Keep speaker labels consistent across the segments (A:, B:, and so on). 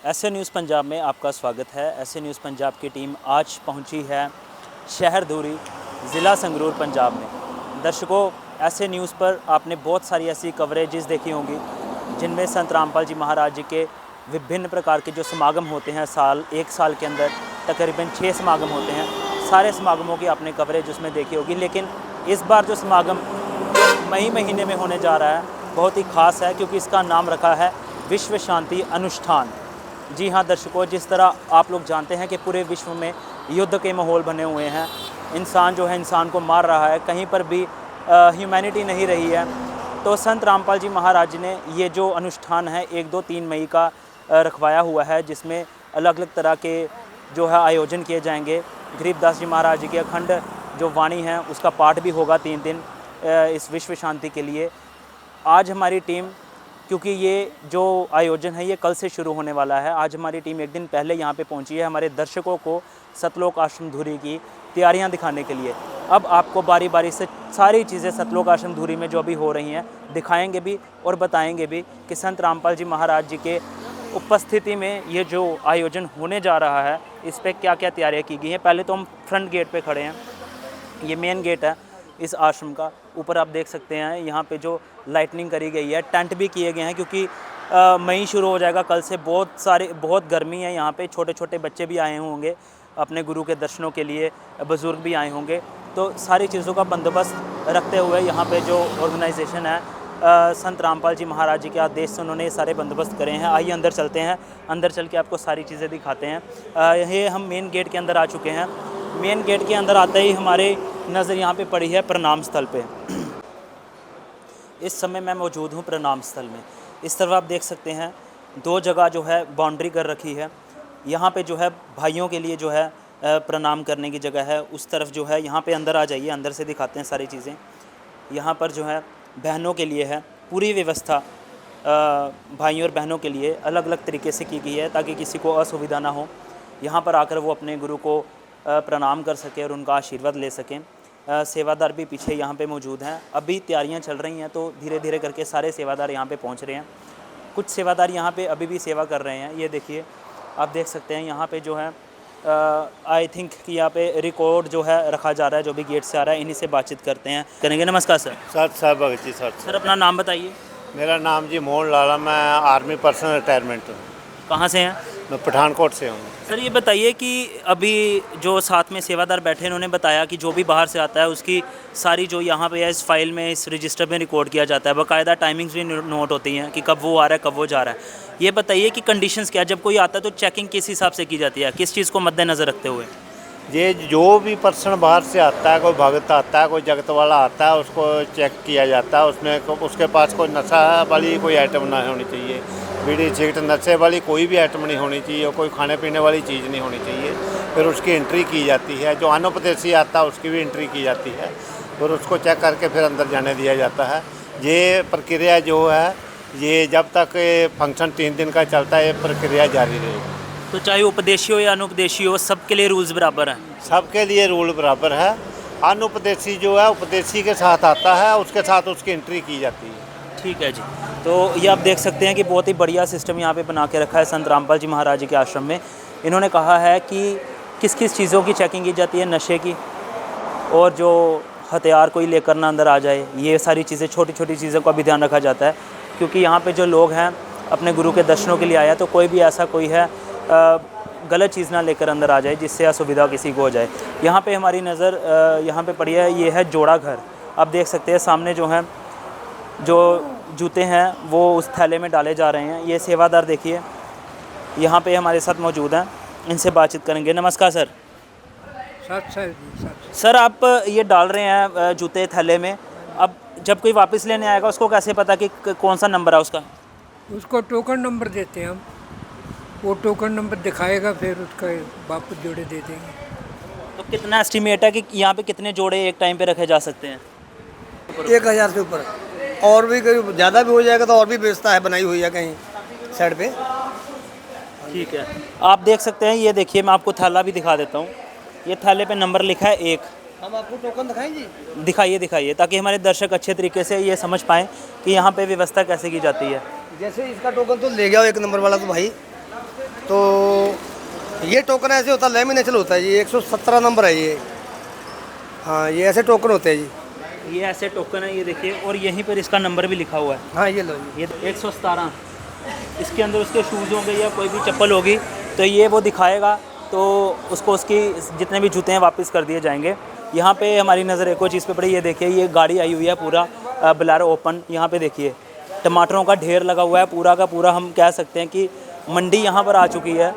A: ऐसे न्यूज़ पंजाब में आपका स्वागत है। ऐसे न्यूज़ पंजाब की टीम आज पहुंची है शहर धूरी, ज़िला संगरूर, पंजाब में। दर्शकों, ऐसे न्यूज़ पर आपने बहुत सारी ऐसी कवरेजेस देखी होंगी जिनमें संत रामपाल जी महाराज जी के विभिन्न प्रकार के जो समागम होते हैं एक साल के अंदर तकरीबन 6 समागम होते हैं। सारे समागमों की आपने कवरेज उसमें देखी होगी, लेकिन इस बार जो समागम मई महीने में होने जा रहा है बहुत ही ख़ास है, क्योंकि इसका नाम रखा है विश्व शांति अनुष्ठान। जी हाँ दर्शकों, जिस तरह आप लोग जानते हैं कि पूरे विश्व में युद्ध के माहौल बने हुए हैं, इंसान जो है इंसान को मार रहा है, कहीं पर भी ह्यूमैनिटी नहीं रही है, तो संत रामपाल जी महाराज ने ये जो अनुष्ठान है 1, 2, 3 मई का रखवाया हुआ है, जिसमें अलग अलग तरह के जो है आयोजन किए जाएंगे। गरीबदास जी महाराज जी की अखंड जो वाणी है उसका पाठ भी होगा 3 दिन इस विश्व शांति के लिए। आज हमारी टीम, क्योंकि ये जो आयोजन है ये कल से शुरू होने वाला है, आज हमारी टीम 1 दिन पहले यहाँ पे पहुँची है हमारे दर्शकों को सतलोक आश्रम धूरी की तैयारियाँ दिखाने के लिए। अब आपको बारी बारी से सारी चीज़ें सतलोक आश्रम धूरी में जो अभी हो रही हैं दिखाएंगे भी और बताएंगे भी कि संत रामपाल जी महाराज जी के उपस्थिति में ये जो आयोजन होने जा रहा है इस पर क्या क्या तैयारियाँ की गई हैं। पहले तो हम फ्रंट गेट पे खड़े हैं, ये मेन गेट है इस आश्रम का। ऊपर आप देख सकते हैं यहाँ पे जो लाइटनिंग करी गई है, टेंट भी किए गए हैं, क्योंकि मई शुरू हो जाएगा कल से। बहुत गर्मी है यहाँ पे, छोटे छोटे बच्चे भी आए होंगे अपने गुरु के दर्शनों के लिए, बुज़ुर्ग भी आए होंगे, तो सारी चीज़ों का बंदोबस्त रखते हुए यहाँ पे जो ऑर्गेनाइजेशन है संत रामपाल जी महाराज जी के आदेश से उन्होंने ये सारे बंदोबस्त करे हैं। आइए अंदर चलते हैं, अंदर चल के आपको सारी चीज़ें दिखाते हैं। ये हम मेन गेट के अंदर आ चुके हैं। मेन गेट के अंदर आते ही हमारे नज़र यहाँ पे पड़ी है प्रणाम स्थल पे। इस समय मैं मौजूद हूँ प्रणाम स्थल में। इस तरफ आप देख सकते हैं 2 जगह जो है बाउंड्री कर रखी है। यहाँ पे जो है भाइयों के लिए जो है प्रणाम करने की जगह है। उस तरफ जो है यहाँ पे अंदर आ जाइए, अंदर से दिखाते हैं सारी चीज़ें। यहाँ पर जो है बहनों के लिए है पूरी व्यवस्था, भाइयों और बहनों के लिए अलग अलग तरीके से की गई है ताकि किसी को असुविधा ना हो। यहाँ पर आकर वो अपने गुरु को प्रणाम कर सकें और उनका आशीर्वाद ले सकें। सेवादार भी पीछे यहाँ पे मौजूद हैं। अभी तैयारियाँ चल रही हैं, तो धीरे धीरे करके सारे सेवादार यहाँ पे पहुँच रहे हैं। कुछ सेवादार यहाँ पे अभी भी सेवा कर रहे हैं। ये देखिए, आप देख सकते हैं यहाँ पे जो है आई थिंक कि यहाँ पे रिकॉर्ड जो है रखा जा रहा है, जो भी गेट से आ रहा है। इन्हीं से बातचीत करते हैं, करेंगे। नमस्कार sir.
B: Sir Bhagat ji. Sir
A: अपना नाम बताइए।
B: मेरा नाम जी मोहन लाला, मैं आर्मी पर्सनल रिटायरमेंट हूँ।
A: कहाँ से हैं?
B: मैं पठानकोट से हूँ।
A: सर ये बताइए कि अभी जो साथ में सेवादार बैठे हैं उन्होंने बताया कि जो भी बाहर से आता है उसकी सारी जो यहाँ पे है इस फाइल में, इस रजिस्टर में रिकॉर्ड किया जाता है। बाकायदा टाइमिंग्स भी नोट होती हैं कि कब वो आ रहा है, कब वो जा रहा है। ये बताइए कि कंडीशंस क्या है, जब कोई आता है तो चेकिंग किस हिसाब से की जाती है, किस चीज़ को मद्देनज़र रखते हुए?
B: ये जो भी पर्सन बाहर से आता है, कोई भगत आता है, कोई जगत वाला आता है, उसको चेक किया जाता है। उसमें उसके पास कोई नशा वाली कोई आइटम ना होनी चाहिए, बीड़ी सिगरेट नशे वाली कोई भी आइटम नहीं होनी चाहिए, कोई खाने पीने वाली चीज़ नहीं होनी चाहिए। फिर उसकी एंट्री की जाती है। जो अनोपदेशी आता है उसकी भी एंट्री की जाती है, फिर उसको चेक करके फिर अंदर जाने दिया जाता है। ये प्रक्रिया जो है ये जब तक फंक्शन 3 दिन का चलता है, ये प्रक्रिया जारी रहेगी।
A: तो चाहे उपदेशी हो या अनुपदेशी हो, सबके लिए रूल्स बराबर हैं?
B: सबके लिए रूल बराबर है। अनुपदेशी जो है उपदेशी के साथ आता है, उसके साथ उसकी एंट्री की जाती है।
A: ठीक है जी। तो ये आप देख सकते हैं कि बहुत ही बढ़िया सिस्टम यहाँ पे बना के रखा है संत रामपाल जी महाराज जी के आश्रम में। इन्होंने कहा है कि किस किस चीज़ों की चेकिंग की जाती है, नशे की, और जो हथियार कोई लेकर ना अंदर आ जाए, ये सारी चीज़ें, छोटी छोटी चीज़ों का भी ध्यान रखा जाता है। क्योंकि यहाँ पे जो लोग हैं अपने गुरु के दर्शनों के लिए आया, तो कोई भी ऐसा कोई है गलत चीज़ ना लेकर अंदर आ जाए जिससे असुविधा किसी को हो जाए। यहाँ पे हमारी नज़र यहाँ पे पड़ी है, ये है जोड़ा घर। आप देख सकते हैं सामने जो है जो जूते हैं वो उस थैले में डाले जा रहे हैं। ये सेवादार देखिए यहाँ पे हमारे साथ मौजूद हैं, इनसे बातचीत करेंगे। नमस्कार सर। सर आप ये डाल रहे हैं जूते थैले में, अब जब कोई वापस लेने आएगा उसको कैसे पता कि कौन सा नंबर है उसका?
C: उसको टोकन नंबर देते हैं हम, वो टोकन नंबर दिखाएगा, फिर उसका वापस जोड़े दे देंगे।
A: तो कितना एस्टिमेट है कि यहाँ पे कितने जोड़े एक टाइम पे रखे जा सकते हैं?
D: 1000 से ऊपर, और भी कहीं ज़्यादा भी हो जाएगा तो और भी व्यवस्था है बनाई हुई है कहीं साइड पे।
A: ठीक है, आप देख सकते हैं। ये देखिए, मैं आपको थैला भी दिखा देता हूँ। ये थैले पे नंबर लिखा है 1।
D: हम आपको टोकन दिखाएं जी?
A: दिखाइए ताकि हमारे दर्शक अच्छे तरीके से ये समझ पाएँ कि यहाँ पे व्यवस्था कैसे की जाती है।
D: जैसे इसका टोकन तो ले गया 1 नंबर वाला, तो भाई तो ये टोकन ऐसे होता है, लेमिनेशन होता है जी, 117 नंबर है ये। हाँ, ये ऐसे टोकन होते हैं जी।
A: ये ऐसे टोकन है, ये देखिए, और यहीं पर इसका नंबर भी लिखा हुआ है।
D: हाँ, ये लो जी।
A: ये 117, इसके अंदर उसके शूज़ होंगे या कोई भी चप्पल होगी तो ये वो दिखाएगा, तो उसको उसकी जितने भी जूते हैं वापस कर दिए जाएंगे। यहाँ पे हमारी नज़र एक और चीज़ पे पड़ी, ये देखिए ये गाड़ी आई हुई है पूरा बोलेरो ओपन। यहाँ पे देखिए टमाटरों का ढेर लगा हुआ है पूरा का पूरा। हम कह सकते हैं कि मंडी यहाँ पर आ चुकी है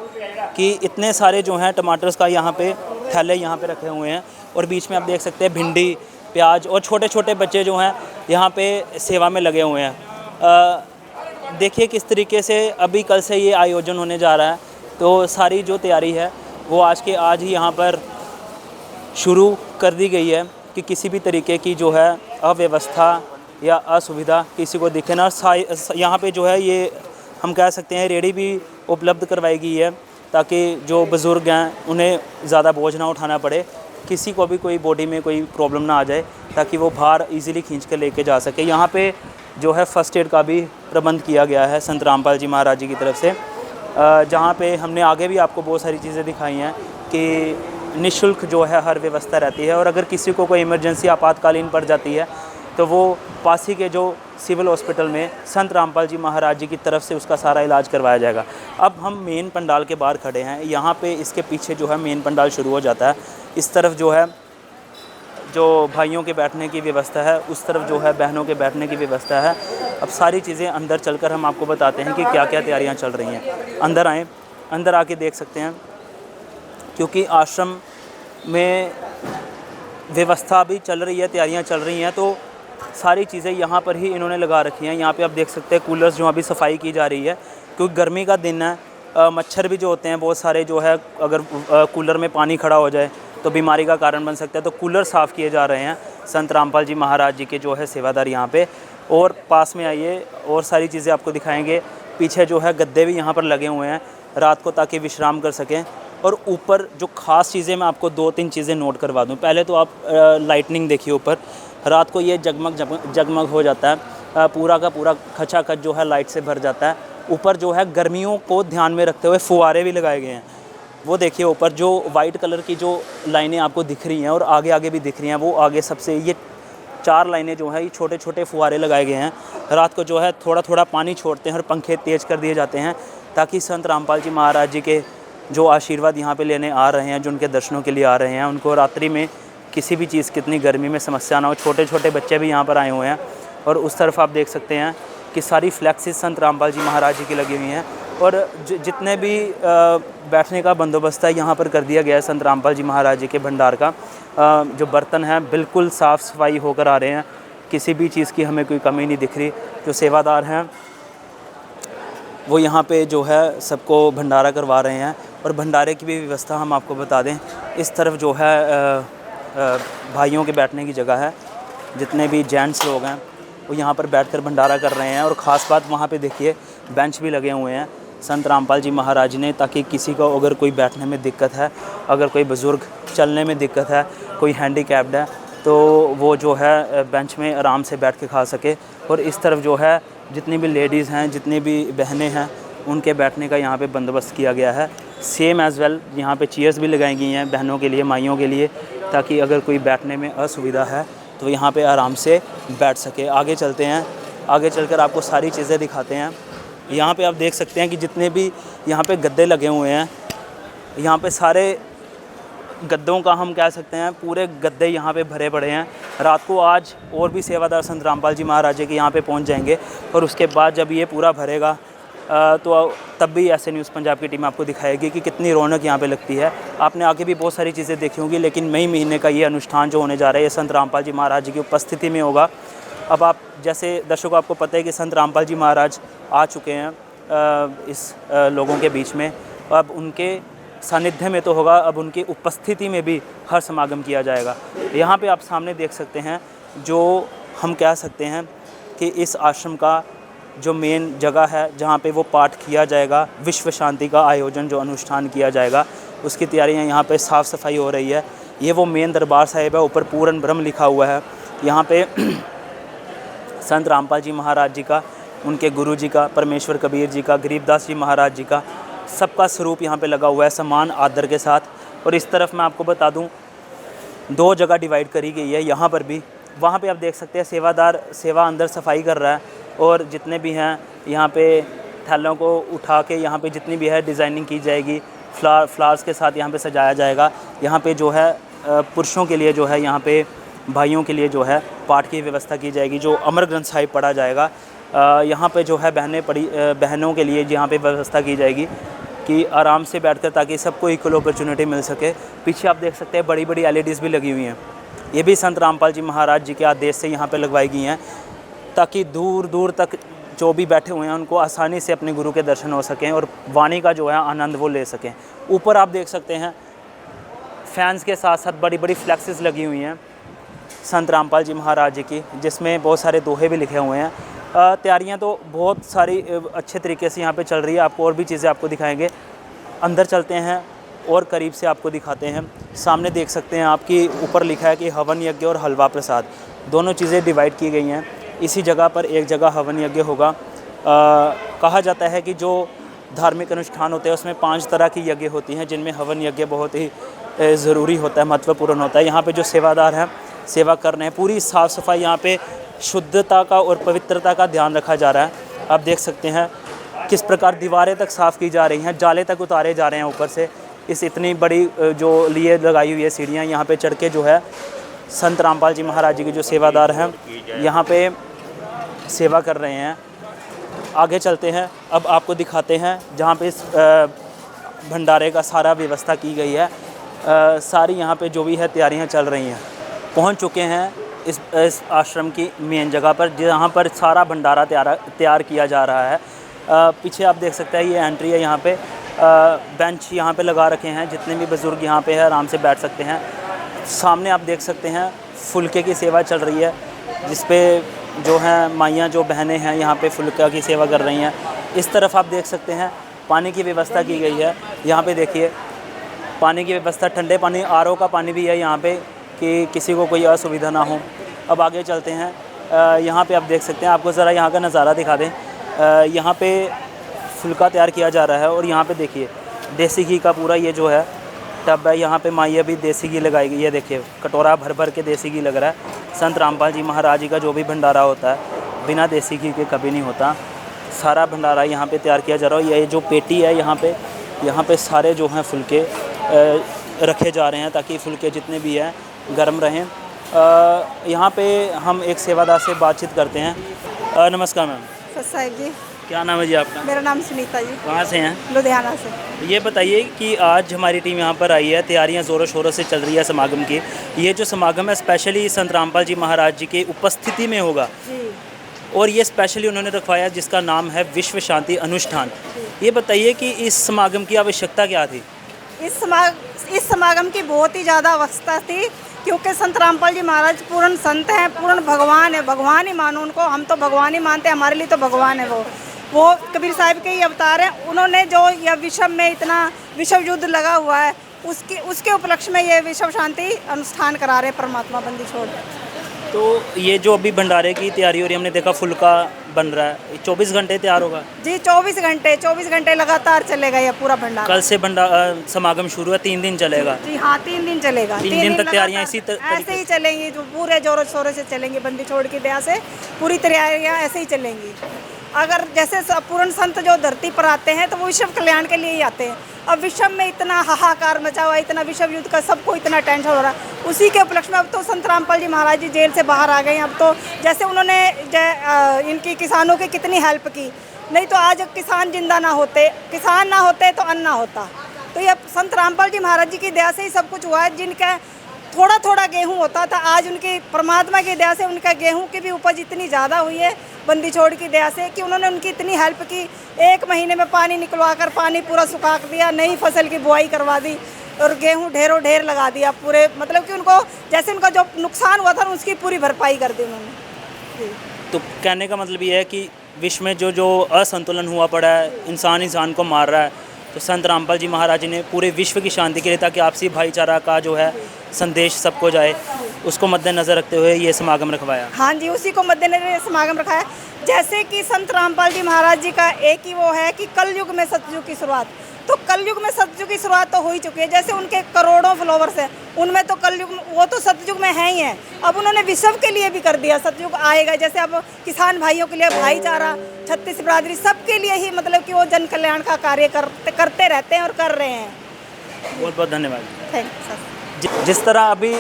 A: कि इतने सारे जो हैं टमाटर्स का यहाँ पे थैले यहाँ पे रखे हुए हैं, और बीच में आप देख सकते हैं भिंडी, प्याज, और छोटे छोटे बच्चे जो हैं यहाँ पे सेवा में लगे हुए हैं। देखिए किस तरीके से अभी कल से ये आयोजन होने जा रहा है, तो सारी जो तैयारी है वो आज के आज ही यहाँ पर शुरू कर दी गई है कि किसी भी तरीके की जो है अव्यवस्था या असुविधा किसी को दिखे ना। यहाँ पे जो है ये हम कह सकते हैं रेडी भी उपलब्ध करवाई गई है ताकि जो बुज़ुर्ग हैं उन्हें ज़्यादा बोझ ना उठाना पड़े, किसी को भी कोई बॉडी में कोई प्रॉब्लम ना आ जाए, ताकि वो बाहर इजीली खींच कर लेके जा सके। यहाँ पे जो है फ़र्स्ट एड का भी प्रबंध किया गया है संत रामपाल जी महाराज जी की तरफ से, जहाँ पे हमने आगे भी आपको बहुत सारी चीज़ें दिखाई हैं कि निःशुल्क जो है हर व्यवस्था रहती है, और अगर किसी को कोई इमरजेंसी आपातकालीन पड़ जाती है तो वो पास ही के जो सिविल हॉस्पिटल में संत रामपाल जी महाराज जी की तरफ से उसका सारा इलाज करवाया जाएगा। अब हम मेन पंडाल के बाहर खड़े हैं, यहाँ पे इसके पीछे जो है मेन पंडाल शुरू हो जाता है। इस तरफ जो है जो भाइयों के बैठने की व्यवस्था है, उस तरफ जो है बहनों के बैठने की व्यवस्था है। अब सारी चीज़ें अंदर चलकर हम आपको बताते हैं कि क्या क्या तैयारियां चल रही हैं। अंदर आएँ, अंदर आके देख सकते हैं, क्योंकि आश्रम में व्यवस्था भी चल रही है, तैयारियां चल रही हैं, तो सारी चीज़ें यहाँ पर ही इन्होंने लगा रखी हैं। यहाँ पे आप देख सकते हैं कूलर्स जो अभी सफाई की जा रही है, क्योंकि गर्मी का दिन है, मच्छर भी जो होते हैं बहुत सारे जो है, अगर कूलर में पानी खड़ा हो जाए तो बीमारी का कारण बन सकता है, तो कूलर साफ़ किए जा रहे हैं संत रामपाल जी महाराज जी के जो है सेवादार यहाँ पे। और पास में आइए और सारी चीज़ें आपको दिखाएंगे। पीछे जो है गद्दे भी यहाँ पर लगे हुए हैं रात को, ताकि विश्राम कर सकें। और ऊपर जो ख़ास चीज़ें मैं आपको 2-3 चीज़ें नोट करवा दूँ। पहले तो आप लाइटनिंग देखिए ऊपर, रात को ये जगमग हो जाता है, पूरा का पूरा खचाखच जो है लाइट से भर जाता है। ऊपर जो है गर्मियों को ध्यान में रखते हुए फुहारे भी लगाए गए हैं। वो देखिए ऊपर जो वाइट कलर की जो लाइनें आपको दिख रही हैं और आगे आगे भी दिख रही हैं, वो आगे सबसे ये 4 लाइनें जो है ये छोटे छोटे फुहारे लगाए गए हैं। रात को जो है थोड़ा थोड़ा पानी छोड़ते हैं और पंखे तेज़ कर दिए जाते हैं, ताकि संत रामपाल जी महाराज जी के जो आशीर्वाद यहाँ पे लेने आ रहे हैं, जो उनके दर्शनों के लिए आ रहे हैं, उनको रात्रि में किसी भी चीज़ कितनी गर्मी में समस्या ना हो। छोटे छोटे बच्चे भी यहाँ पर आए हुए हैं। और उस तरफ आप देख सकते हैं कि सारी फ्लैक्सेस संत रामपाल जी महाराज जी की लगी हुई हैं, और जितने भी बैठने का बंदोबस्त है यहाँ पर कर दिया गया है संत रामपाल जी महाराज जी के भंडार का। जो बर्तन हैं बिल्कुल साफ़ सफाई होकर आ रहे हैं, किसी भी चीज़ की हमें कोई कमी नहीं दिख रही। जो सेवादार हैं वो यहाँ पे जो है सबको भंडारा करवा रहे हैं, और भंडारे की भी व्यवस्था हम आपको बता दें। इस तरफ जो है भाइयों के बैठने की जगह है, जितने भी जेंट्स लोग हैं वो यहाँ पर बैठकर भंडारा कर रहे हैं। और ख़ास बात वहाँ पे देखिए बेंच भी लगे हुए हैं संत रामपाल जी महाराज ने, ताकि किसी को अगर कोई बैठने में दिक्कत है, अगर कोई बुज़ुर्ग चलने में दिक्कत है, कोई हैंडीकैप्ड है, तो वो जो है बेंच में आराम से बैठ के खा सके। और इस तरफ जो है जितनी भी लेडीज़ हैं, जितनी भी बहनें हैं, उनके बैठने का यहाँ पे बंदोबस्त किया गया है। सेम एज़ वेल यहाँ पे चेयर्स भी लगाई गई हैं बहनों के लिए, माइयों के लिए, ताकि अगर कोई बैठने में असुविधा है तो यहाँ पे आराम से बैठ सके। आगे चलते हैं, आगे चलकर आपको सारी चीज़ें दिखाते हैं। यहाँ पे आप देख सकते हैं कि जितने भी यहाँ पे गद्दे लगे हुए हैं, यहाँ पे सारे गद्दों का हम कह सकते हैं पूरे गद्दे यहाँ पे भरे पड़े हैं। रात को आज और भी सेवादार संत रामपाल जी महाराज जी के यहाँ पे पहुँच जाएंगे, और उसके बाद जब ये पूरा भरेगा तो तब भी ऐसे न्यूज़ पंजाब की टीम आपको दिखाएगी कि कितनी रौनक यहाँ पे लगती है। आपने आगे भी बहुत सारी चीज़ें देखी होंगी, लेकिन मई महीने का ये अनुष्ठान जो होने जा रहा है, ये संत रामपाल जी महाराज जी की उपस्थिति में होगा। अब आप जैसे दर्शकों आपको पता है कि संत रामपाल जी महाराज आ चुके हैं इस लोगों के बीच में। अब उनके सानिध्य में तो होगा, अब उनकी उपस्थिति में भी हर समागम किया जाएगा। यहाँ पे आप सामने देख सकते हैं, जो हम कह सकते हैं कि इस आश्रम का जो मेन जगह है जहाँ पे वो पाठ किया जाएगा, विश्व शांति का आयोजन जो अनुष्ठान किया जाएगा, उसकी तैयारियाँ यहाँ पे साफ़ सफाई हो रही है। ये वो मेन दरबार साहिब है, ऊपर पूर्ण ब्रह्म लिखा हुआ है। यहाँ पे संत रामपाल जी महाराज जी का, उनके गुरु जी का, परमेश्वर कबीर जी का, गरीबदास जी महाराज जी का, सबका स्वरूप यहाँ पे लगा हुआ है सम्मान आदर के साथ। और इस तरफ मैं आपको बता दूँ 2 जगह डिवाइड करी गई है, यहाँ पर भी, वहाँ पे आप देख सकते हैं सेवादार सेवा अंदर सफाई कर रहा है। और जितने भी हैं यहाँ पे थैलों को उठा के यहाँ पे जितनी भी है डिज़ाइनिंग की जाएगी, फ्लावर्स के साथ यहाँ पे सजाया जाएगा। यहाँ पे जो है पुरुषों के लिए जो है यहाँ पे भाइयों के लिए जो है पाठ की व्यवस्था की जाएगी, जो अमर ग्रंथ साहिब पढ़ा जाएगा। यहाँ पे जो है बहनों के लिए यहाँ पे व्यवस्था की जाएगी कि आराम से बैठकर, ताकि सबको इक्वल अपॉर्चुनिटी मिल सके। पीछे आप देख सकते हैं बड़ी बड़ी LEDs भी लगी हुई हैं, ये भी संत रामपाल जी महाराज जी के आदेश से यहाँ पे लगवाई गई हैं, ताकि दूर दूर तक जो भी बैठे हुए हैं उनको आसानी से अपने गुरु के दर्शन हो सकें और वाणी का जो है आनंद वो ले सकें। ऊपर आप देख सकते हैं फैंस के साथ साथ बड़ी बड़ी फ्लैक्सेस लगी हुई हैं संत रामपाल जी महाराज जी की, जिसमें बहुत सारे दोहे भी लिखे हुए हैं। तैयारियां तो बहुत सारी अच्छे तरीके से यहाँ पे चल रही है। आपको और भी चीज़ें आपको दिखाएंगे, अंदर चलते हैं और करीब से आपको दिखाते हैं। सामने देख सकते हैं आपकी ऊपर लिखा है कि हवन यज्ञ और हलवा प्रसाद, दोनों चीज़ें डिवाइड की गई हैं। इसी जगह पर एक जगह हवन यज्ञ होगा। कहा जाता है कि जो धार्मिक अनुष्ठान होते हैं उसमें 5 तरह की यज्ञ होती हैं, जिनमें हवन यज्ञ बहुत ही ज़रूरी होता है, महत्वपूर्ण होता है। यहाँ पे जो सेवादार हैं सेवा कर रहे हैं, पूरी साफ़ सफाई, यहाँ पे शुद्धता का और पवित्रता का ध्यान रखा जा रहा है। आप देख सकते हैं किस प्रकार दीवारें तक साफ़ की जा रही हैं, जाले तक उतारे जा रहे हैं ऊपर से। इस इतनी बड़ी जो लिए लगाई हुई है सीढ़ियाँ, यहाँ पे चढ़ के जो है संत रामपाल जी महाराज जी के जो सेवादार हैं यहाँ पे सेवा कर रहे हैं। आगे चलते हैं, अब आपको दिखाते हैं जहाँ पे इस भंडारे का सारा व्यवस्था की गई है। सारी यहाँ पे जो भी है तैयारियाँ चल रही हैं। पहुँच चुके हैं इस आश्रम की मेन जगह पर, जहाँ पर सारा भंडारा तैयार किया जा रहा है। पीछे आप देख सकते हैं ये एंट्री है, यहाँ पे बेंच यहाँ पे लगा रखे हैं, जितने भी बुज़ुर्ग यहाँ पे है आराम से बैठ सकते हैं। सामने आप देख सकते हैं फुलके की सेवा चल रही है, जिस पे जो हैं माइयाँ जो बहनें हैं यहाँ पे फुलका की सेवा कर रही हैं। इस तरफ आप देख सकते हैं पानी की व्यवस्था की गई है। यहाँ पे देखिए पानी की व्यवस्था, ठंडे पानी RO का पानी भी है यहाँ पे, कि किसी को कोई असुविधा ना हो। अब आगे चलते हैं, यहाँ पे आप देख सकते हैं, आपको ज़रा यहाँ का नज़ारा दिखा दें। यहाँ पे फुलका तैयार किया जा रहा है और यहाँ पे देखिए देसी घी का पूरा ये जो है टब है, यहाँ पे माइया भी देसी घी लगाई गई है। देखिए कटोरा भर भर के देसी घी लग रहा है। संत रामपाल जी महाराज जी का जो भी भंडारा होता है बिना देसी घी के कभी नहीं होता। सारा भंडारा यहाँ पे तैयार किया जा रहा है। ये जो पेटी है यहाँ पे सारे जो हैं फुलके रखे जा रहे हैं, ताकि फुलके जितने भी हैं गर्म रहें। यहाँ पे हम एक सेवादार से बातचीत करते हैं। नमस्कार मैम।
E: साहिब जी,
A: क्या नाम है जी आपका?
E: मेरा नाम सुनीता जी,
A: कहाँ से हैं?
E: लुधियाना से।
A: ये बताइए कि आज हमारी टीम यहाँ पर आई है, तैयारियाँ ज़ोरों शोरों से चल रही है समागम की। ये जो समागम है स्पेशली संत रामपाल जी महाराज जी की उपस्थिति में होगा
E: जी।
A: और ये स्पेशली उन्होंने रखवाया जिसका नाम है विश्व शांति अनुष्ठान। ये बताइए कि इस समागम की आवश्यकता क्या थी?
E: इस समागम की बहुत ही ज़्यादा आवश्यकता थी, क्योंकि संत रामपाल जी महाराज पूर्ण संत हैं, पूर्ण भगवान है। भगवान ही मानो उनको, हम तो भगवान ही मानते हैं, हमारे लिए तो भगवान है वो कबीर साहिब के ही अवतार हैं। उन्होंने जो यह विश्व में इतना विश्व युद्ध लगा हुआ है उसके उपलक्ष्य में ये विश्व शांति अनुष्ठान करा रहे परमात्मा बंदी छोड़।
A: तो ये जो अभी भंडारे की तैयारी हो रही है, हमने देखा फुलका बन रहा है, 24 घंटे तैयार होगा
E: जी। 24 घंटे लगातार चलेगा ये पूरा भंडारा।
A: कल से समागम शुरू है, 3 दिन चलेगा
E: जी। हाँ, 3 दिन चलेगा।
A: 3 दिन तक तैयारियाँ
E: ऐसे ही चलेंगी, जो पूरे जोरों शोरों से चलेंगी। बंदी छोड़ की दया से पूरी तैयारियाँ ऐसे ही चलेंगी। अगर जैसे पूर्ण संत जो धरती पर आते हैं तो वो विश्व कल्याण के लिए ही आते हैं। अब विश्व में इतना हाहाकार मचा हुआ है, इतना विश्व युद्ध का, सबको इतना टेंशन हो रहा है, उसी के उपलक्ष्य में अब तो संत रामपाल जी महाराज जी जेल से बाहर आ गए हैं। अब तो जैसे उन्होंने इनकी किसानों की कितनी हेल्प की, नहीं तो आज किसान जिंदा ना होते, किसान ना होते तो अन्न ना होता। तो ये संत रामपाल जी महाराज जी की दया से ही सब कुछ हुआ है। जिनका थोड़ा थोड़ा गेहूँ होता था, आज उनकी परमात्मा की दया से उनका गेहूँ की भी उपज इतनी ज़्यादा हुई है, बंदी छोड़ की दया से, कि उन्होंने उनकी इतनी हेल्प की। 1 महीने में पानी निकलवा कर पानी पूरा सुखा दिया, नई फसल की बुआई करवा दी और गेहूँ ढेरों ढेर लगा दिया पूरे। मतलब कि उनको जैसे उनका जो नुकसान हुआ था उसकी पूरी भरपाई कर दी उन्होंने।
A: तो कहने का मतलब ये है कि विश्व में जो असंतुलन हुआ पड़ा है, इंसान को मार रहा है, तो संत रामपाल जी महाराज जी ने पूरे विश्व की शांति के लिए, ताकि आपसी भाईचारा का जो है संदेश सबको जाए, उसको मद्देनज़र रखते हुए ये समागम रखवाया।
E: हाँ जी, उसी को मद्देनजर ये समागम रखा है। जैसे कि संत रामपाल जी महाराज जी का एक ही वो है कि कलयुग में सतयुग की शुरुआत। तो कलयुग में सतयुग की शुरुआत तो हो ही चुकी है। जैसे उनके करोड़ों फॉलोवर्स हैं, उनमें तो कलयुग वो तो सतयुग में है ही है। अब उन्होंने विश्व के लिए भी कर दिया, सतयुग आएगा। जैसे अब किसान भाइयों के लिए भाईचारा, छत्तीस बिरादरी, सबके लिए ही मतलब कि वो जन कल्याण का कार्य करते रहते हैं और कर रहे हैं।
A: बहुत बहुत धन्यवाद।
E: Thank you sir.
A: जिस तरह अभी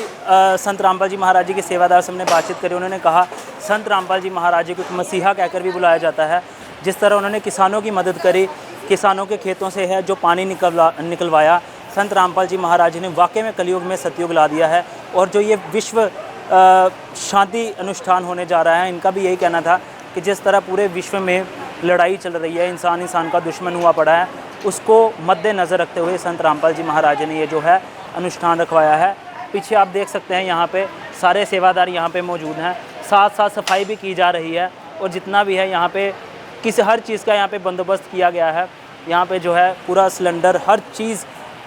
A: संत रामपाल जी महाराज जी के सेवादार से हमने बातचीत करी, उन्होंने कहा संत रामपाल जी महाराज जी को एक मसीहा कहकर भी बुलाया जाता है। जिस तरह उन्होंने किसानों की मदद करी, किसानों के खेतों से है जो पानी निकलवाया, संत रामपाल जी महाराज जी ने वाकई में कलयुग में सतयुग ला दिया है। और जो ये विश्व शांति अनुष्ठान होने जा रहा है, इनका भी यही कहना था कि जिस तरह पूरे विश्व में लड़ाई चल रही है, इंसान का दुश्मन हुआ पड़ा है, उसको मद्देनज़र रखते हुए संत रामपाल जी महाराज ने ये जो है अनुष्ठान रखवाया है। पीछे आप देख सकते हैं यहाँ पे सारे सेवादार यहाँ पे मौजूद हैं, साथ साथ सफाई भी की जा रही है। और जितना भी है यहाँ पे हर चीज़ का यहाँ पे बंदोबस्त किया गया है। यहाँ पे जो है पूरा सिलेंडर, हर चीज़,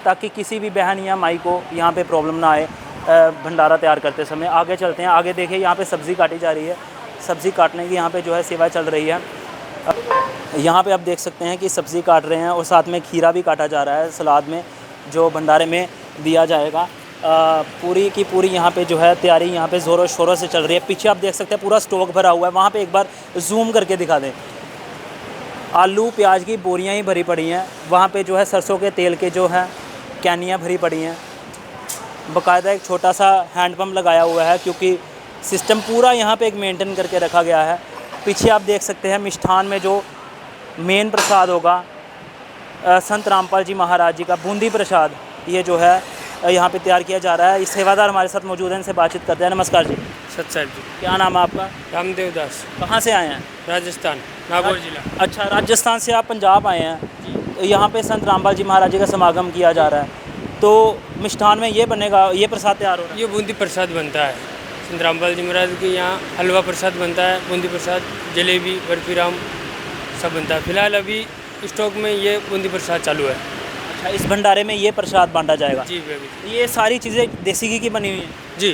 A: ताकि किसी भी बहन या माई को यहाँ पे प्रॉब्लम ना आए भंडारा तैयार करते समय। आगे चलते हैं, आगे देखिए यहाँ पे सब्ज़ी काटी जा रही है, सब्ज़ी काटने की यहाँ पे जो है सेवा चल रही है। यहाँ पे आप देख सकते हैं कि सब्ज़ी काट रहे हैं और साथ में खीरा भी काटा जा रहा है सलाद में, जो भंडारे में दिया जाएगा। पूरी की पूरी यहाँ पे जो है तैयारी यहाँ पे ज़ोरों शोरों से चल रही है। पीछे आप देख सकते हैं पूरा स्टॉक भरा हुआ है। वहाँ पे एक बार जूम करके दिखा दें, आलू प्याज की बोरियां ही भरी पड़ी हैं। वहाँ पे जो है सरसों के तेल के जो है कैनियाँ भरी पड़ी हैं। बाकायदा एक छोटा सा हैंडपम्प लगाया हुआ है, क्योंकि सिस्टम पूरा यहाँ पे एक मेंटेन करके रखा गया है। पीछे आप देख सकते हैं मिष्ठान में जो मेन प्रसाद होगा संत रामपाल जी महाराज जी का बूंदी प्रसाद, ये जो है यहाँ पे तैयार किया जा रहा है। इस सेवादार हमारे साथ मौजूद हैं, इनसे बातचीत करते हैं। नमस्कार जी।
F: सत्सर जी।
A: क्या नाम है आपका?
F: रामदेव दास।
A: कहाँ से आए हैं?
F: राजस्थान, नागौर जिला।
A: अच्छा, राजस्थान से आप पंजाब आए हैं। यहाँ पे संत रामपाल जी महाराज जी का समागम किया जा रहा है, तो मिष्ठान में ये बनेगा, ये प्रसाद तैयार हो रहा है?
F: ये बूंदी प्रसाद बनता है संत रामपाल जी महाराज के यहाँ। हलवा प्रसाद बनता है, बूंदी प्रसाद, जलेबी, बर्फी राम सब बनता है। फिलहाल अभी स्टॉक में ये बूंदी प्रसाद चालू है।
A: अच्छा, इस भंडारे में ये प्रसाद बांटा जाएगा?
F: जी बेबी।
A: ये सारी चीज़ें देसी घी की बनी हुई हैं?
F: जी,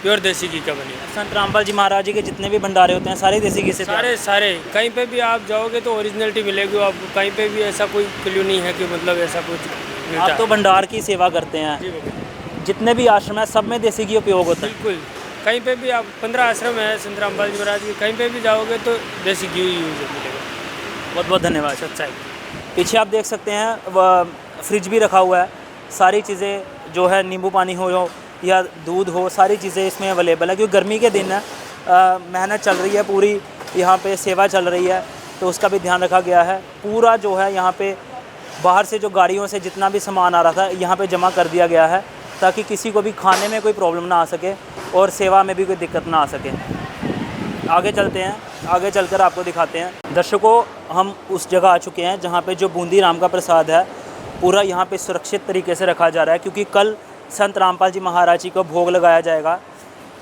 F: प्योर देसी घी का बनी है।
A: संत रामपाल जी महाराज जी के जितने भी भंडारे होते हैं सारे देसी घी से तैयार?
F: सारे कहीं पे भी आप जाओगे तो ओरिजिनलिटी मिलेगी आपको। कहीं पे भी ऐसा कोई क्ल्यू नहीं है कि मतलब ऐसा कुछ मिलता
A: आप तो भंडार की सेवा करते
F: जी
A: हैं,
F: बेबी।
A: जितने भी आश्रम हैं सब में देसी घी उपयोग होता है?
F: बिल्कुल, कहीं पे भी आप 15 आश्रम है संत रामपाल जी महाराज के, कहीं पे भी जाओगे तो देसी घी यूज मिलेगा।
A: बहुत बहुत धन्यवाद।
F: सच्चाई।
A: पीछे आप देख सकते हैं फ्रिज भी रखा हुआ है। सारी चीज़ें जो है, नींबू पानी हो या दूध हो, सारी चीज़ें इसमें अवेलेबल है। क्योंकि गर्मी के दिन है, मेहनत चल रही है पूरी, यहाँ पे सेवा चल रही है, तो उसका भी ध्यान रखा गया है। पूरा जो है यहाँ पे बाहर से जो गाड़ियों से जितना भी सामान आ रहा था यहाँ पे जमा कर दिया गया है, ताकि किसी को भी खाने में कोई प्रॉब्लम ना आ सके और सेवा में भी कोई दिक्कत ना आ सके। आगे चलते हैं, आगे चलकर आपको दिखाते हैं। दर्शकों, हम उस जगह आ चुके हैं जहाँ पे जो बूंदी राम का प्रसाद है पूरा यहाँ पे सुरक्षित तरीके से रखा जा रहा है, क्योंकि कल संत रामपाल जी महाराज जी को भोग लगाया जाएगा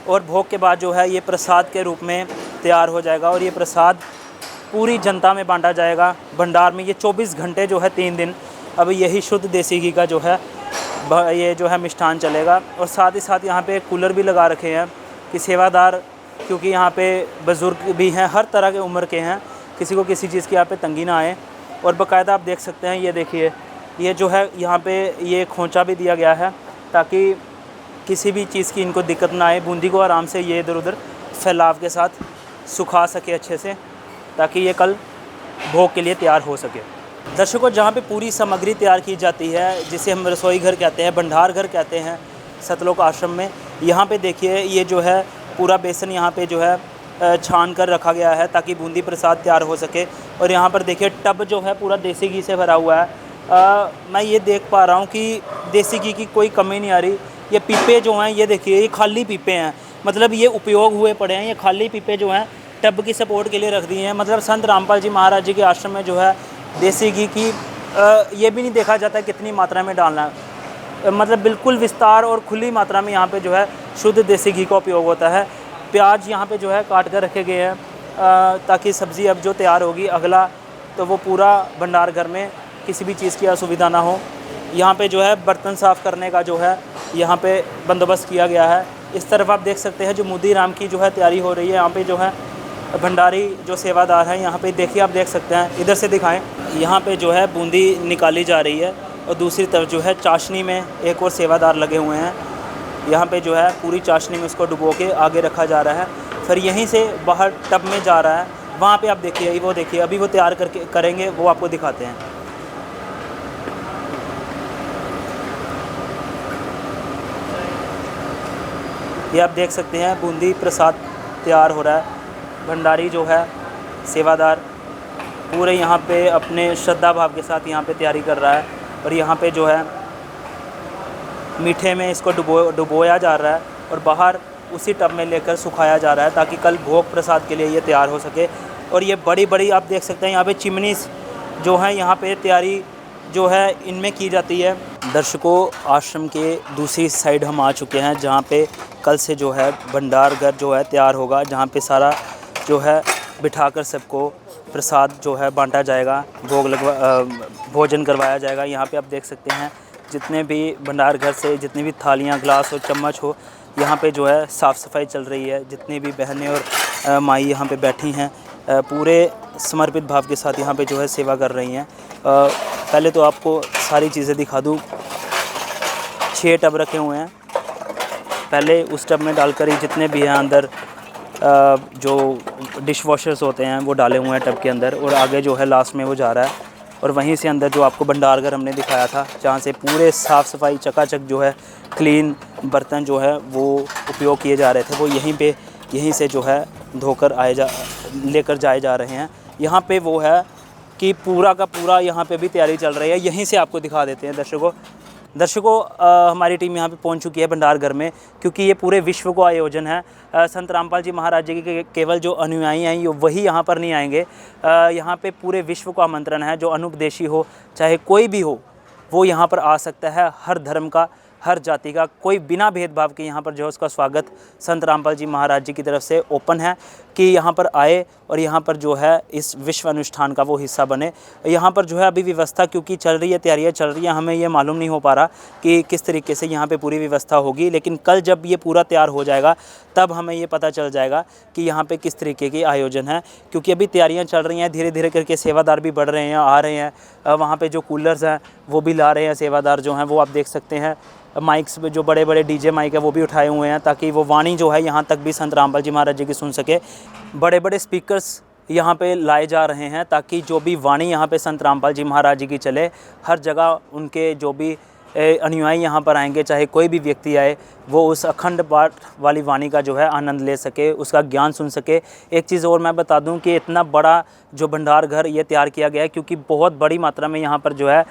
A: और भोग के बाद जो है ये प्रसाद के रूप में तैयार हो जाएगा और ये प्रसाद पूरी जनता में बांटा जाएगा भंडार में। ये 24 घंटे जो है 3 दिन अब यही शुद्ध देसी घी का जो है ये जो है मिष्ठान चलेगा। और साथ ही साथ यहाँ पे कूलर भी लगा रखे हैं कि सेवादार, क्योंकि यहाँ पे बुज़ुर्ग भी हैं, हर तरह के उम्र के हैं, किसी को किसी चीज़ की यहाँ पे तंगी ना आए। और बाकायदा आप देख सकते हैं, ये देखिए, ये जो है यहाँ पे ये खोंचा भी दिया गया है ताकि किसी भी चीज़ की इनको दिक्कत ना आए। बूंदी को आराम से ये इधर उधर फैलाव के साथ सुखा सके अच्छे से, ताकि ये कल भोग के लिए तैयार हो सके। दर्शकों, जहाँ पे पूरी सामग्री तैयार की जाती है, जिसे हम रसोई घर कहते हैं, भंडार घर कहते हैं सतलोक आश्रम में, यहाँ पे देखिए ये जो है पूरा बेसन यहाँ पे जो है छान कर रखा गया है ताकि बूंदी प्रसाद तैयार हो सके। और यहाँ पर देखिए टब जो है पूरा देसी घी से भरा हुआ है। मैं ये देख पा रहा हूँ कि देसी घी की कोई कमी नहीं आ रही। ये पीपे जो हैं, ये देखिए, ये खाली पीपे हैं, मतलब ये उपयोग हुए पड़े हैं। ये खाली पीपे जो हैं टब की सपोर्ट के लिए रख दिए हैं। मतलब संत रामपाल जी महाराज जी के आश्रम में जो है देसी घी की ये भी नहीं देखा जाता कितनी मात्रा में डालना है, मतलब बिल्कुल विस्तार और खुली मात्रा में यहाँ पे जो है शुद्ध देसी घी का उपयोग होता है। प्याज यहाँ पे जो है काट कर रखे गए हैं ताकि सब्ज़ी अब जो तैयार होगी अगला, तो वो पूरा भंडार घर में किसी भी चीज़ की असुविधा ना हो। यहाँ पे जो है बर्तन साफ़ करने का जो है यहाँ पे बंदोबस्त किया गया है। इस तरफ आप देख सकते हैं जो मुदी राम की जो है तैयारी हो रही है। यहाँ पे जो है भंडारी जो सेवादार हैं यहाँ पे देखिए, आप देख सकते हैं, इधर से दिखाएं, यहाँ पे जो है बूंदी निकाली जा रही है और दूसरी तरफ जो है चाशनी में एक और सेवादार लगे हुए हैं। यहाँ पे जो है पूरी चाशनी में उसको डुबो के आगे रखा जा रहा है, फिर यहीं से बाहर टब में जा रहा है। वहाँ पे आप देखिए, वो देखिए अभी वो तैयार करके करेंगे, वो आपको दिखाते हैं। ये आप देख सकते हैं बूंदी प्रसाद तैयार हो रहा है। भंडारी जो है सेवादार पूरे यहाँ पे अपने श्रद्धा भाव के साथ यहाँ पे तैयारी कर रहा है और यहाँ पे जो है मीठे में इसको डुबोया जा रहा है और बाहर उसी टब में लेकर सुखाया जा रहा है ताकि कल भोग प्रसाद के लिए ये तैयार हो सके। और ये बड़ी बड़ी आप देख सकते हैं यहाँ पे चिमनी जो है यहाँ पे तैयारी जो है इनमें की जाती है। दर्शकों, आश्रम के दूसरी साइड हम आ चुके हैं जहाँ पे कल से जो है भंडार घर जो है तैयार होगा, जहाँ पे सारा जो है बिठाकर सबको प्रसाद जो है बांटा जाएगा, भोजन करवाया जाएगा। यहाँ पे आप देख सकते हैं जितने भी भंडार घर से जितनी भी थालियाँ, गिलास और चम्मच हो, यहाँ पे जो है साफ़ सफाई चल रही है। जितनी भी बहनें और माई यहाँ पे बैठी हैं पूरे समर्पित भाव के साथ यहाँ पे जो है सेवा कर रही हैं। पहले तो आपको सारी चीज़ें दिखा दूँ। 6 टब रखे हुए हैं, पहले उस टब में डालकर ही जितने भी हैं अंदर जो डिश वॉशर्स होते हैं वो डाले हुए हैं टब के अंदर, और आगे जो है लास्ट में वो जा रहा है। और वहीं से अंदर जो आपको भंडार घर हमने दिखाया था जहाँ से पूरे साफ़ सफाई चकाचक जो है क्लीन बर्तन जो है वो उपयोग किए जा रहे थे, वो यहीं से जो है धोकर लेकर जाए जा रहे हैं। यहाँ पे वो है कि पूरा का पूरा यहाँ पे भी तैयारी चल रही है। यहीं से आपको दिखा देते हैं दर्शकों हमारी टीम यहाँ पे पहुँच चुकी है भंडार घर में, क्योंकि ये पूरे विश्व को आयोजन है। संत रामपाल जी महाराज जी के केवल जो अनुयायी हैं वही यहाँ पर नहीं आएंगे। यहाँ पे पूरे विश्व को आमंत्रण है, जो अनुपदेशी हो चाहे कोई भी हो वो यहाँ पर आ सकता है। हर धर्म का, हर जाति का, कोई बिना भेदभाव के यहाँ पर जो है उसका स्वागत संत रामपाल जी महाराज जी की तरफ से ओपन है कि यहाँ पर आए और यहाँ पर जो है इस विश्व अनुष्ठान का वो हिस्सा बने। यहाँ पर जो है अभी व्यवस्था क्योंकि चल रही है, तैयारियाँ चल रही हैं, हमें ये मालूम नहीं हो पा रहा कि किस तरीके से यहाँ पे पूरी व्यवस्था होगी, लेकिन कल जब ये पूरा तैयार हो जाएगा तब हमें ये पता चल जाएगा कि यहाँ पे किस तरीके की आयोजन है। क्योंकि अभी तैयारियाँ चल रही हैं, धीरे धीरे करके सेवादार भी बढ़ रहे हैं, आ रहे हैं। वहाँ पर जो कूलर्स हैं वो भी ला रहे हैं सेवादार जो हैं, वो आप देख सकते हैं। माइक्स पे जो बड़े बड़े डीजे माइक है वो भी उठाए हुए हैं ताकि वो वाणी जो है यहाँ तक भी संत रामपाल जी महाराज जी की सुन सके। बड़े बड़े स्पीकर्स यहाँ पे लाए जा रहे हैं ताकि जो भी वाणी यहाँ पे संत रामपाल जी महाराज जी की चले, हर जगह उनके जो भी अनुयायी यहाँ पर आएंगे, चाहे कोई भी व्यक्ति आए, वो उस अखंड पाठ वाली वाणी का जो है आनंद ले सके, उसका ज्ञान सुन सके। एक चीज़ और मैं बता दूं कि इतना बड़ा जो भंडार घर ये तैयार किया गया है क्योंकि बहुत बड़ी मात्रा में यहाँ पर जो है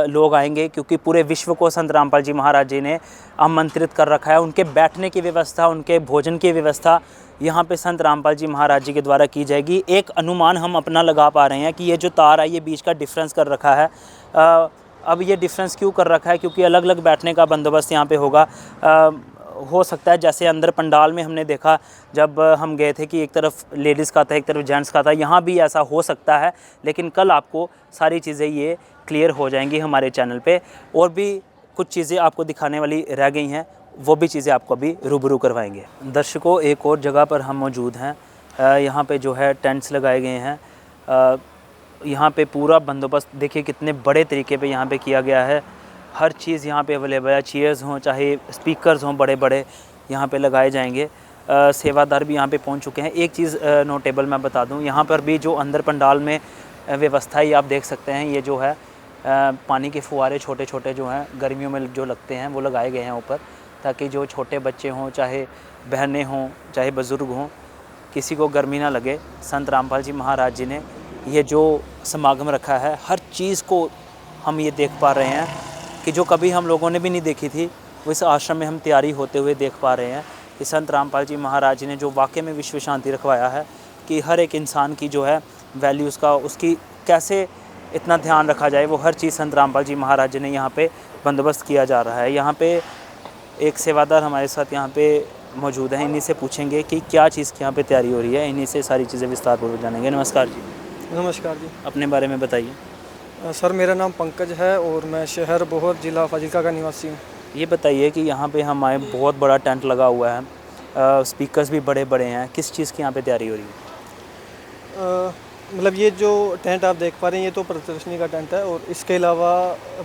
A: लोग आएंगे, क्योंकि पूरे विश्व को संत रामपाल जी महाराज जी ने आमंत्रित कर रखा है। उनके बैठने की व्यवस्था, उनके भोजन की व्यवस्था यहाँ पे संत रामपाल जी महाराज जी के द्वारा की जाएगी। एक अनुमान हम अपना लगा पा रहे हैं कि ये जो तार है ये बीच का डिफरेंस कर रखा है। अब ये डिफरेंस क्यों कर रखा है? क्योंकि अलग अलग बैठने का बंदोबस्त यहाँ पे होगा। हो सकता है जैसे अंदर पंडाल में हमने देखा जब हम गए थे कि एक तरफ लेडीज़ का था, एक तरफ जेंट्स का था, यहाँ भी ऐसा हो सकता है। लेकिन कल आपको सारी चीज़ें ये क्लियर हो जाएंगी हमारे चैनल पे। और भी कुछ चीज़ें आपको दिखाने वाली रह गई हैं, वो भी चीज़ें आपको अभी रूबरू करवाएंगे। दर्शकों, एक और जगह पर हम मौजूद हैं। यहाँ पे जो है टेंट्स लगाए गए हैं। यहाँ पे पूरा बंदोबस्त देखिए कितने बड़े तरीके पे यहाँ पे किया गया है। हर चीज़ यहाँ पे अवेलेबल है, चेयर्स हों चाहे स्पीकर्स हों, बड़े बड़े यहाँ पे लगाए जाएंगे। सेवादार भी यहाँ पे पहुँच चुके हैं। एक चीज़ नोटेबल मैं बता दूँ, यहाँ पर भी जो अंदर पंडाल में व्यवस्था ही आप देख सकते हैं। ये जो है पानी के फुहारे छोटे छोटे जो हैं गर्मियों में जो लगते हैं वो लगाए गए हैं ऊपर, ताकि जो छोटे बच्चे हों, चाहे बहनें हों, चाहे बुज़ुर्ग हों, किसी को गर्मी ना लगे। संत रामपाल जी महाराज जी ने ये जो समागम रखा है, हर चीज़ को हम ये देख पा रहे हैं कि जो कभी हम लोगों ने भी नहीं देखी थी वो इस आश्रम में हम तैयारी होते हुए देख पा रहे हैं। कि संत रामपाल जी महाराज जी ने जो वाकई में विश्व शांति रखवाया है कि हर एक इंसान की जो है वैल्यूज़ का, उसकी कैसे इतना ध्यान रखा जाए, वो हर चीज़ संत रामपाल जी महाराज जी ने यहाँ पे बंदोबस्त किया जा रहा है। यहाँ पे एक सेवादार हमारे साथ यहाँ पे मौजूद हैं, इन्हीं से पूछेंगे कि क्या चीज़ की यहाँ पे तैयारी हो रही है, इन्हीं से सारी चीज़ें विस्तारपूर्वक जानेंगे। नमस्कार जी।
G: नमस्कार जी।
A: अपने बारे में बताइए।
G: सर, मेरा नाम पंकज है और मैं शहर बोहर ज़िला फाजिलका का निवासी हूँ।
A: ये बताइए कि यहाँ पे हमारे बहुत बड़ा टेंट लगा हुआ है, स्पीकर्स भी बड़े बड़े हैं, किस चीज़ की यहाँ पे तैयारी हो रही है?
G: मतलब ये जो टेंट आप देख पा रहे हैं ये तो प्रदर्शनी का टेंट है और इसके अलावा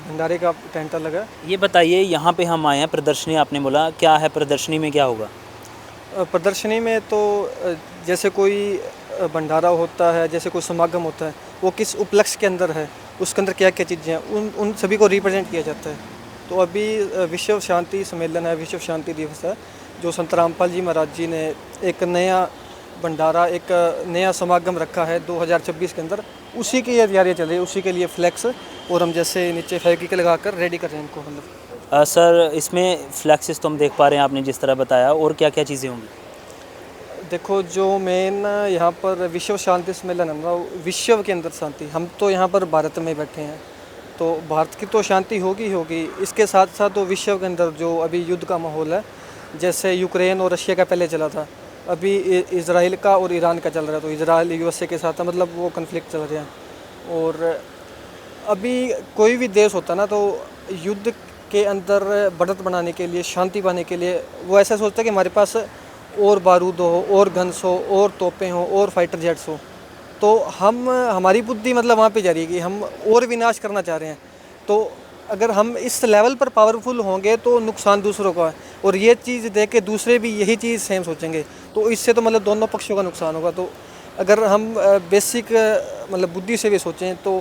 G: भंडारे का टेंट अलग है।
A: ये बताइए, यहाँ पे हम आए हैं, प्रदर्शनी आपने बोला, क्या है प्रदर्शनी में, क्या होगा?
G: प्रदर्शनी में तो जैसे कोई भंडारा होता है, जैसे कोई समागम होता है, वो किस उपलक्ष्य के अंदर है, उसके अंदर क्या क्या चीज़ें हैं, उन सभी को रिप्रेजेंट किया जाता है। तो अभी विश्व शांति सम्मेलन है, विश्व शांति दिवस है, जो संत रामपाल जी महाराज जी ने एक नया भंडारा, एक नया समागम रखा है 2026 के अंदर, उसी की ये तैयारियाँ चल रही है, उसी के लिए फ्लैक्स और हम जैसे नीचे फेविक्विक लगाकर रेडी कर रहे हैं इनको। मतलब
A: सर, इसमें फ्लैक्सेस तो हम देख पा रहे हैं, आपने जिस तरह बताया, और क्या क्या चीज़ें होंगी?
G: देखो, जो मेन यहाँ पर विश्व शांति सम्मेलन है ना, विश्व के अंदर शांति, हम तो यहाँ पर भारत में बैठे हैं तो भारत की तो शांति होगी होगी, इसके साथ साथ तो विश्व के अंदर जो अभी युद्ध का माहौल है, जैसे यूक्रेन और रशिया का पहले चला था, अभी इजराइल का और ईरान का चल रहा है, तो इजराइल यूएसए के साथ मतलब वो कन्फ्लिक्ट चल रहे हैं। और अभी कोई भी देश होता ना, तो युद्ध के अंदर बढ़त बनाने के लिए, शांति पाने के लिए वो ऐसा सोचता है कि हमारे पास और बारूद हो, और गन्स हो, और तोपें हो, और फाइटर जेट्स हो, तो हमारी बुद्धि मतलब वहाँ पे जा रही है कि हम और विनाश करना चाह रहे हैं। तो अगर हम इस लेवल पर पावरफुल होंगे तो नुकसान दूसरों का है, और ये चीज़ देख के दूसरे भी यही चीज़ सेम सोचेंगे, तो इससे तो मतलब दोनों पक्षों का नुकसान होगा। तो अगर हम बेसिक मतलब बुद्धि से भी सोचें तो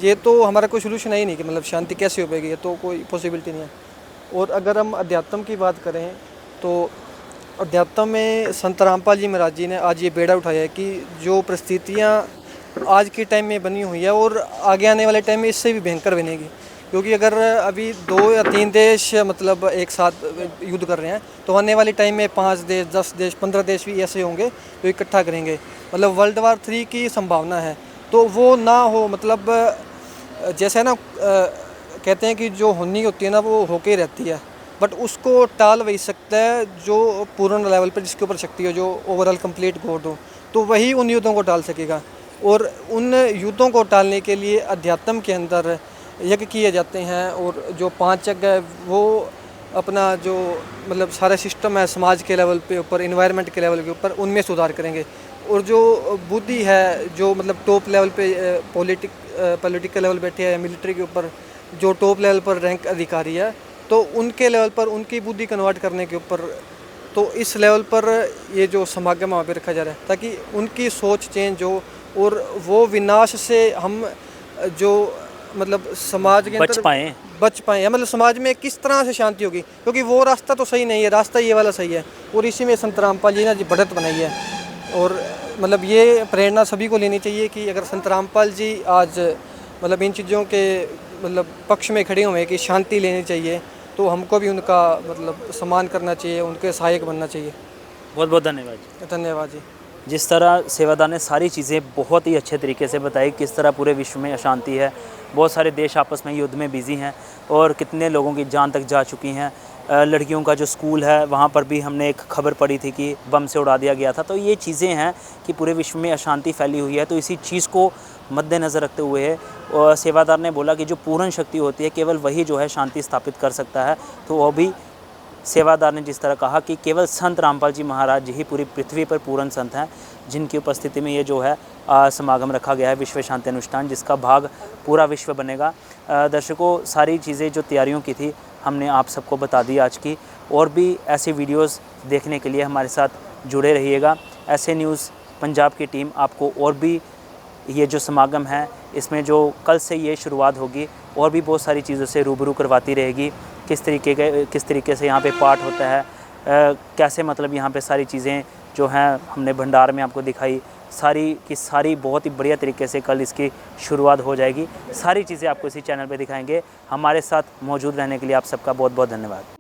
G: ये तो हमारा कोई सोल्यूशन है ही नहीं कि मतलब शांति कैसे हो पाएगी, ये तो कोई पॉसिबिलिटी नहीं है। और अगर हम अध्यात्म की बात करें तो अध्यात्म में संत रामपाल जी महाराज जी ने आज ये बेड़ा उठाया है कि जो परिस्थितियाँ आज के टाइम में बनी हुई है और आगे आने वाले टाइम में इससे भी भयंकर बनेगी, क्योंकि अगर अभी 2 या 3 देश मतलब एक साथ युद्ध कर रहे हैं, तो आने वाले टाइम में 5 देश, 10 देश, 15 देश भी ऐसे होंगे जो इकट्ठा करेंगे, मतलब वर्ल्ड वार 3 की संभावना है। तो वो ना हो, मतलब जैसे ना कहते हैं कि जो होनी होती है ना वो होके रहती है, बट उसको टाल वही सकता है जो पूर्ण लेवल पर जिसके ऊपर शक्ति हो, जो ओवरऑल कंप्लीट गॉड हो, तो वही उन युद्धों को टाल सकेगा। और उन युद्धों को टालने के लिए अध्यात्म के अंदर यज्ञ किए जाते हैं, और जो 5 यज्ञ है वो अपना जो मतलब सारा सिस्टम है समाज के लेवल पे ऊपर, इन्वायरमेंट के लेवल के ऊपर, उनमें सुधार करेंगे। और जो बुद्धि है, जो मतलब टॉप लेवल पे पॉलिटिकल लेवल बैठे हैं, मिलिट्री के ऊपर जो टॉप लेवल पर रैंक अधिकारी है, तो उनके लेवल पर उनकी बुद्धि कन्वर्ट करने के ऊपर, तो इस लेवल पर ये जो समागम वहाँ पे रखा जा रहा है, ताकि उनकी सोच चेंज हो और वो विनाश से हम जो मतलब समाज के अंदर बच पाएँ, मतलब समाज में किस तरह से शांति होगी, क्योंकि वो रास्ता तो सही नहीं है, रास्ता ये वाला सही है। और इसी में संत रामपाल जी ने जी बढ़त बनाई है, और मतलब ये प्रेरणा सभी को लेनी चाहिए कि अगर संत रामपाल जी आज मतलब इन चीज़ों के मतलब पक्ष में खड़े हुए हैं कि शांति लेनी चाहिए, तो हमको भी उनका मतलब सम्मान करना चाहिए, उनके सहायक बनना चाहिए।
A: बहुत बहुत धन्यवाद जी।
G: धन्यवाद जी।
A: जिस तरह सेवादार ने सारी चीज़ें बहुत ही अच्छे तरीके से बताई, किस तरह पूरे विश्व में अशांति है, बहुत सारे देश आपस में युद्ध में बिजी हैं और कितने लोगों की जान तक जा चुकी हैं। लड़कियों का जो स्कूल है वहाँ पर भी हमने एक खबर पढ़ी थी कि बम से उड़ा दिया गया था। तो ये चीज़ें हैं कि पूरे विश्व में अशांति फैली हुई है। तो इसी चीज़ को मद्देनज़र रखते हुए सेवादार ने बोला कि जो पूर्ण शक्ति होती है केवल वही जो है शांति स्थापित कर सकता है। तो वो भी सेवादार ने जिस तरह कहा कि केवल संत रामपाल जी महाराज जी ही पूरी पृथ्वी पर पूर्ण संत हैं, जिनकी उपस्थिति में ये जो है समागम रखा गया है, विश्व शांति अनुष्ठान, जिसका भाग पूरा विश्व बनेगा। दर्शकों, सारी चीज़ें जो तैयारियों की थी हमने आप सबको बता दी आज की। और भी ऐसी वीडियोस देखने के लिए हमारे साथ जुड़े रहिएगा। ऐसे न्यूज़ पंजाब की टीम आपको और भी ये जो समागम है इसमें जो कल से ये शुरुआत होगी और भी बहुत सारी चीज़ों से रूबरू करवाती रहेगी। किस तरीके से यहाँ पे पाठ होता है, कैसे मतलब यहाँ पे सारी चीज़ें जो हैं हमने भंडार में आपको दिखाई, सारी की सारी बहुत ही बढ़िया तरीके से कल इसकी शुरुआत हो जाएगी। सारी चीज़ें आपको इसी चैनल पे दिखाएंगे। हमारे साथ मौजूद रहने के लिए आप सबका बहुत बहुत धन्यवाद।